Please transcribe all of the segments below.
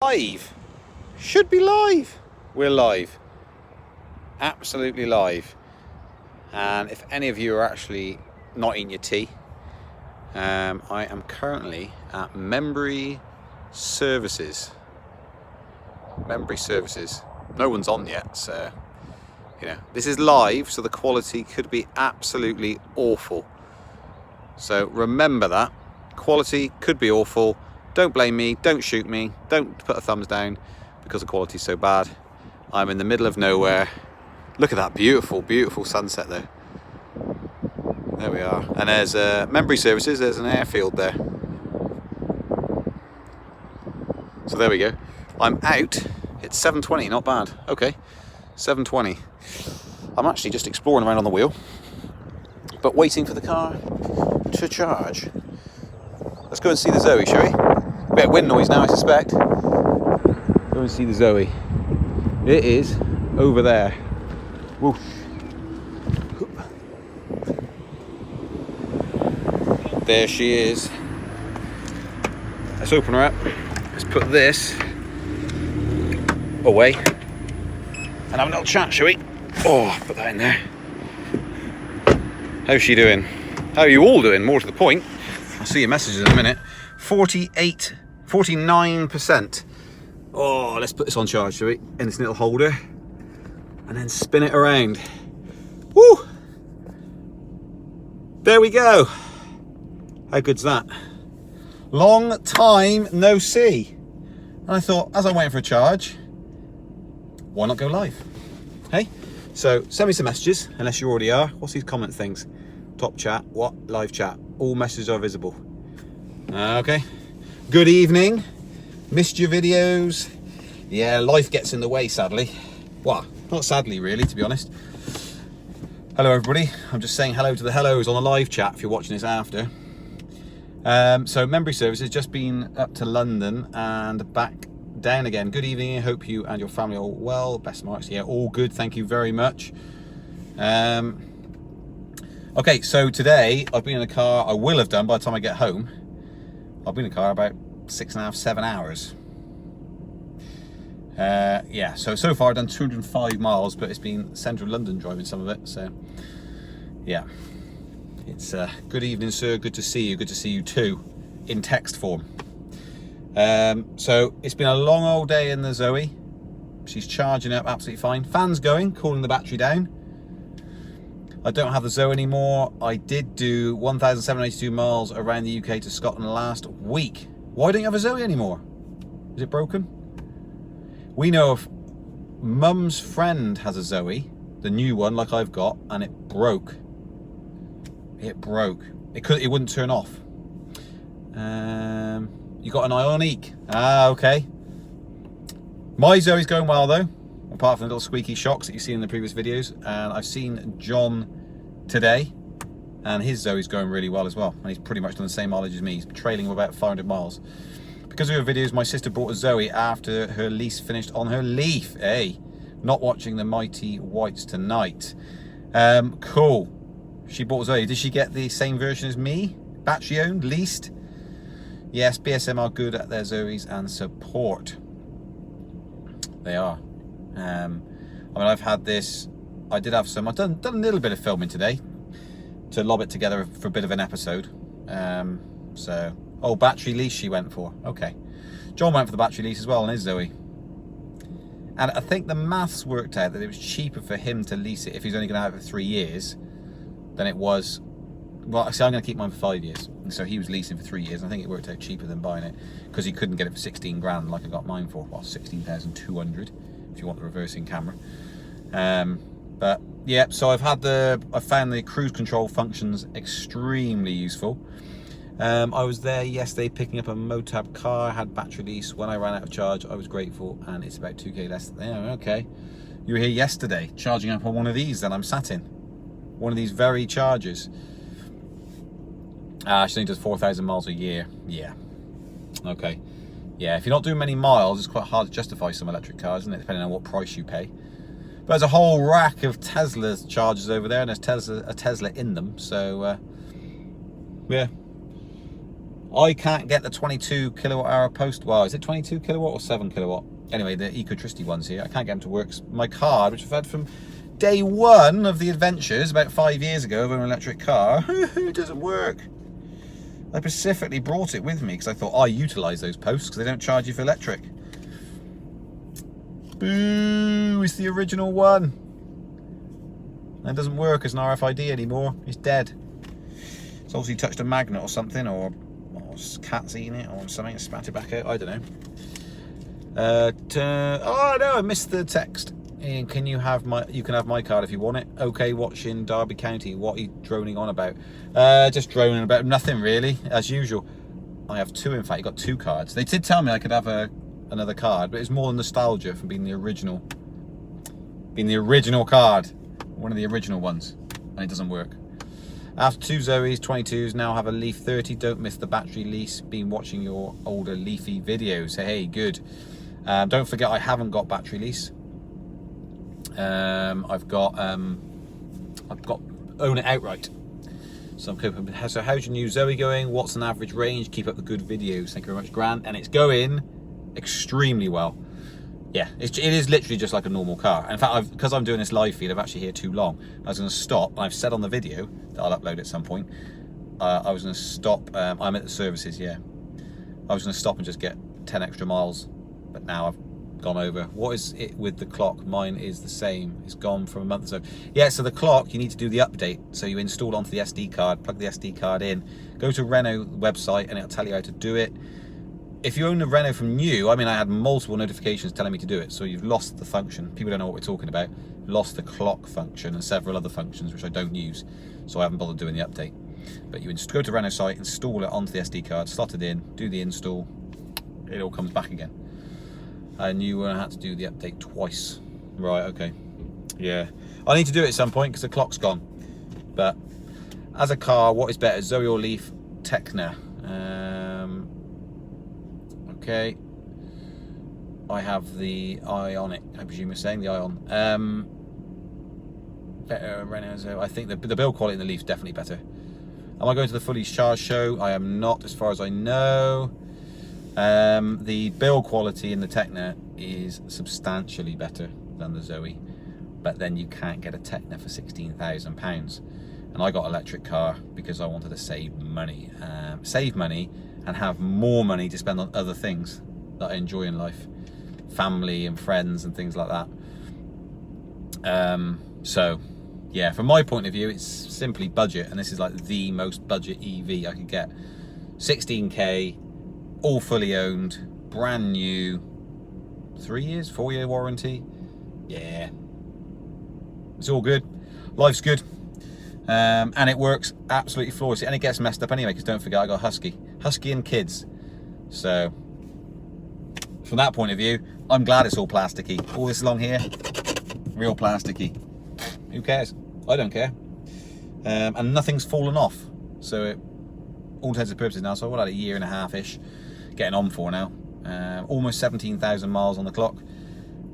Live. Should be live. We're live. Absolutely live. And if any of you are actually not eating your tea, I am currently at Membry Services. Membry Services. No one's on yet, so this is live, so the quality could be absolutely awful. So remember that. Quality could be awful. Don't blame me, don't shoot me, don't put a thumbs down because the quality's so bad. I'm in the middle of nowhere. Look at that beautiful, beautiful sunset though. There we are. And there's Membry Services, there's an airfield there. So there we go. I'm out. It's 7:20, not bad. Okay, 7:20. I'm actually just exploring around on the wheel, but waiting for the car to charge. Let's go and see the Zoe, shall we? Bit of wind noise now, I suspect. Go and see the Zoe. It is over there. Whoosh. There she is. Let's open her up. Let's put this away and have a little chat, shall we? Oh, put that in there. How's she doing? How are you all doing? More to the point. I'll see your messages in a minute. 49%. Oh, let's put this on charge, shall we? In this little holder. And then spin it around. Woo! There we go. How good's that? Long time no see. And I thought, as I'm waiting for a charge, why not go live? Hey? So, send me some messages, unless you already are. What's these comment things? Top chat, what? Live chat. All messages are visible. Okay. Good evening. Missed your videos. Yeah, life gets in the way, sadly. Well, not sadly, really, to be honest. Hello, everybody. I'm just saying hello to the hellos on the live chat if you're watching this after. So, Membry Services, just been up to London and back down again. Good evening. I hope you and your family are all well. Best marks. Yeah, all good. Thank you very much. Okay, so today I've been in the car. I will have done by the time I get home. I've been in the car about 6.5, 7 hours. Yeah, so far I've done 205 miles, but it's been centre of London driving some of it. So yeah, it's good evening, sir. Good to see you. Good to see you too, in text form. So it's been a long old day in the Zoe. She's charging up absolutely fine. Fans going, cooling the battery down. I don't have the Zoe anymore. I did do 1,782 miles around the UK to Scotland last week. Why don't you have a Zoe anymore? Is it broken? We know of Mum's friend has a Zoe, the new one like I've got, and it broke. It broke. It wouldn't turn off. You got an Ioniq. Ah, okay. My Zoe's going well though, apart from the little squeaky shocks that you've seen in the previous videos. And I've seen John today, and his Zoe's going really well as well. And he's pretty much done the same mileage as me. He's trailing about 500 miles. Because of her videos, my sister bought a Zoe after her lease finished on her Leaf. Hey, not watching the Mighty Whites tonight. Cool. She bought a Zoe. Did she get the same version as me? Battery owned, leased? Yes, BSM are good at their Zoes and support. They are. I mean, I've had this. I did have some. I've done a little bit of filming today to lob it together for a bit of an episode. Oh, battery lease she went for. Okay. John went for the battery lease as well on his Zoe. And I think the maths worked out that it was cheaper for him to lease it if he's only going to have it for 3 years than it was. Well, actually, I'm going to keep mine for 5 years. And so he was leasing for 3 years. I think it worked out cheaper than buying it because he couldn't get it for 16 grand like I got mine for. Well, 16,200 if you want the reversing camera. But yeah, so I found the cruise control functions extremely useful. I was there yesterday picking up a Motab car, had battery lease. When I ran out of charge, I was grateful, and it's about 2k less. Yeah, okay. You were here yesterday charging up on one of these that I'm sat in. One of these very chargers. She only does 4,000 miles a year. Yeah. Okay. Yeah, if you're not doing many miles, it's quite hard to justify some electric cars, isn't it? Depending on what price you pay. But there's a whole rack of Tesla chargers over there, and there's a Tesla in them. So, yeah. I can't get the 22 kilowatt hour post. Well, is it 22 kilowatt or 7 kilowatt? Anyway, the Ecotricity ones here. I can't get them to work. My card, which I've had from day one of the adventures about 5 years ago of an electric car, it doesn't work. I specifically brought it with me because I thought I utilise those posts because they don't charge you for electric. Boo! It's the original one. And it doesn't work as an RFID anymore. It's dead. It's obviously touched a magnet or something, or cat's eating it or something and spat it back out. I don't know. Oh no, I missed the text. And can you have my card if you want it. Okay, watching Derby County. What are you droning on about? Just droning about nothing really, as usual. I have two, in fact. You got two cards. They did tell me I could have another card, but it's more nostalgia from being the original card, one of the original ones, and it doesn't work. After 2 Zoes, 22s, now have a Leaf 30. Don't miss the battery lease. Been watching your older Leafy videos. Hey, good. Don't forget, I haven't got battery lease. I've got own it outright. So I'm coping. So how's your new Zoe going? What's an average range? Keep up the good videos. Thank you very much, Grant. And it's going extremely well. Yeah, it is literally just like a normal car. In fact, because I'm doing this live feed, I've actually here too long. I was going to stop. And I've said on the video that I'll upload at some point. I was going to stop. I'm at the services. Yeah, I was going to stop and just get 10 extra miles, but now I've gone over. What is it with the clock? Mine is the same. It's gone from a month or so. Yeah, so the clock, you need to do the update. So you install onto the SD card, plug the SD card in, go to Renault website, and it'll tell you how to do it. If you own a Renault from new, I mean, I had multiple notifications telling me to do it, so you've lost the function. People don't know what we're talking about. Lost the clock function and several other functions which I don't use, so I haven't bothered doing the update. But you go to Renault site, install it onto the SD card, slot it in, do the install, it all comes back again. And you had to do the update twice. Right, okay. Yeah. I need to do it at some point because the clock's gone. But as a car, what is better, Zoe or Leaf? Tecna. Okay. I have the Ionic, I presume you're saying, the Ion. Better Renault Zoe. I think the build quality in the Leaf's definitely better. Am I going to the fully charged show? I am not, as far as I know. The build quality in the Tecna is substantially better than the Zoe, but then you can't get a Tecna for £16,000. And I got an electric car because I wanted to save money and have more money to spend on other things that I enjoy in life, family and friends and things like that. So yeah, from my point of view, it's simply budget, and this is like the most budget EV I could get. 16k, all fully owned, brand new, 3 years, 4-year warranty. Yeah, it's all good. Life's good. And it works absolutely flawlessly, and it gets messed up anyway, because don't forget I got Husky and kids. So from that point of view, I'm glad it's all plasticky. All this along here, real plasticky. Who cares? I don't care. And nothing's fallen off. So it, all intents and purposes now, so I've got like a year and a half-ish getting on for now. Almost 17,000 miles on the clock,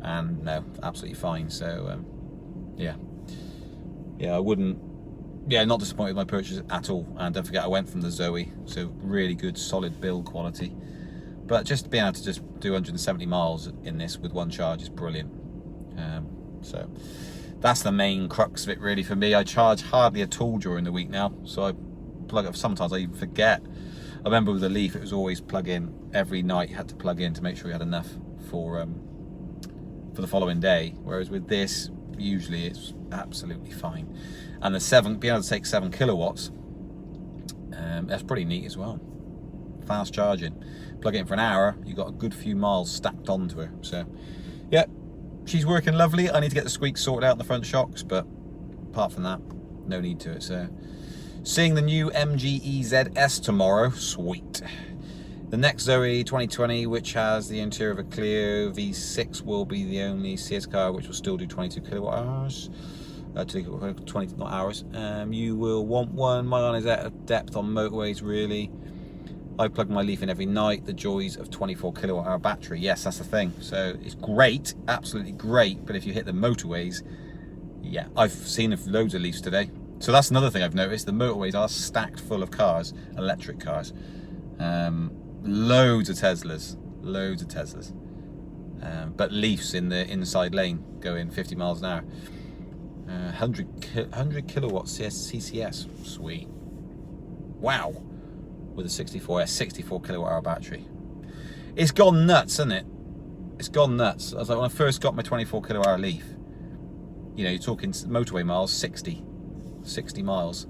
and no, absolutely fine. So yeah, I wouldn't, not disappointed with my purchase at all. And don't forget, I went from the Zoe, so really good solid build quality, but just being able to just do 170 miles in this with one charge is brilliant. So that's the main crux of it really for me. I charge hardly at all during the week now, so I plug up. Sometimes I even forget. I remember with the Leaf, it was always plug in every night. You had to plug in to make sure you had enough for the following day. Whereas with this, usually it's absolutely fine. And the being able to take 7 kilowatts, that's pretty neat as well. Fast charging. Plug it in for an hour, you got a good few miles stacked onto her. So yeah, she's working lovely. I need to get the squeaks sorted out in the front shocks, but apart from that, no need to it. So seeing the new MG EZ-S tomorrow, sweet. The next Zoe 2020, which has the interior of a Clio V6, will be the only CS car which will still do 22 kilowatt hours. 20, not hours. You will want one. My one is at a depth on motorways, really. I plug my Leaf in every night. The joys of 24 kilowatt hour battery. Yes, that's the thing. So it's great, absolutely great. But if you hit the motorways, yeah, I've seen loads of Leafs today. So that's another thing I've noticed. The motorways are stacked full of cars, electric cars. Loads of Teslas, but Leafs in the inside lane going 50 miles an hour. 100 kilowatts CCS, sweet. Wow, with a 64 kilowatt hour battery. It's gone nuts, isn't it? It's gone nuts. I was like, when I first got my 24 kilowatt hour Leaf, you know, you're talking motorway miles, 60 miles.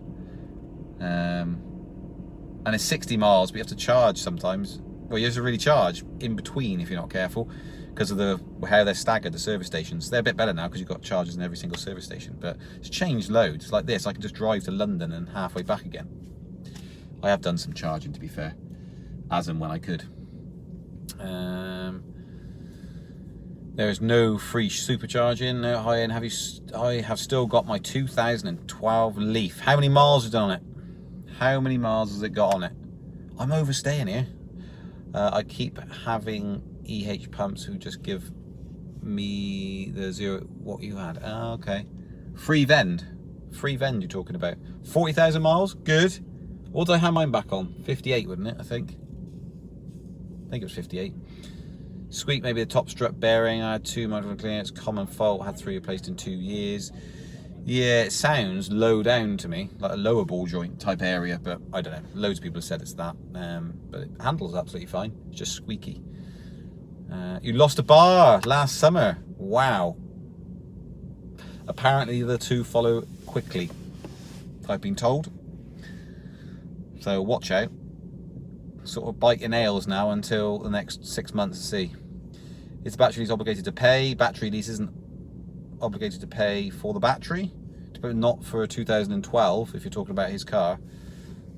And it's 60 miles, but you have to charge sometimes. Well, you have to really charge in between if you're not careful, because of how they're staggered, the service stations. They're a bit better now because you've got chargers in every single service station, but it's changed loads. Like this, I can just drive to London and halfway back again. I have done some charging, to be fair, as and when I could. There is no free supercharging, no high-end. I have still got my 2012 Leaf. How many miles has it done on it? How many miles has it got on it? I'm overstaying here. I keep having EH pumps who just give me the zero. What you had? Oh, okay. Free vend you're talking about. 40,000 miles, good. What did I have mine back on? 58, wouldn't it? I think it was 58. Squeak, maybe the top strut bearing. I had 2 modified clearance, common fault, had 3 replaced in 2 years. Yeah, it sounds low down to me, like a lower ball joint type area, but I don't know. Loads of people have said it's that, but it handles absolutely fine. It's just squeaky. You lost a bar last summer. Wow. Apparently the two follow quickly, I've been told. So watch out. Sort of bite your nails now until the next 6 months to see. Is the battery lease obligated to pay? Battery lease isn't obligated to pay for the battery, but not for a 2012 if you're talking about his car.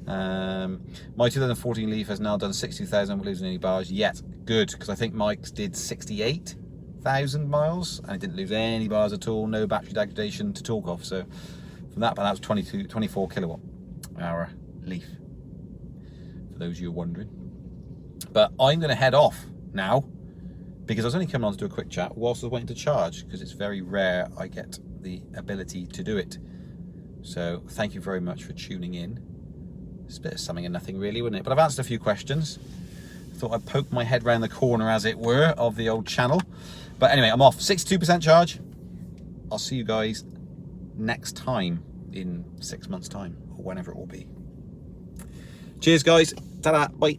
My 2014 Leaf has now done 60,000 without losing any bars yet. Good, because I think Mike's did 68,000 miles and it didn't lose any bars at all, no battery degradation to talk of. So from that was 24 kilowatt hour Leaf, for those of you wondering. But I'm going to head off now, because I was only coming on to do a quick chat whilst I was waiting to charge, because it's very rare I get the ability to do it. So thank you very much for tuning in. It's a bit of something and nothing really, wouldn't it? But I've answered a few questions. Thought I'd poke my head round the corner, as it were, of the old channel. But anyway, I'm off. 62% charge. I'll see you guys next time in 6 months' time, or whenever it will be. Cheers, guys. Ta-da. Bye.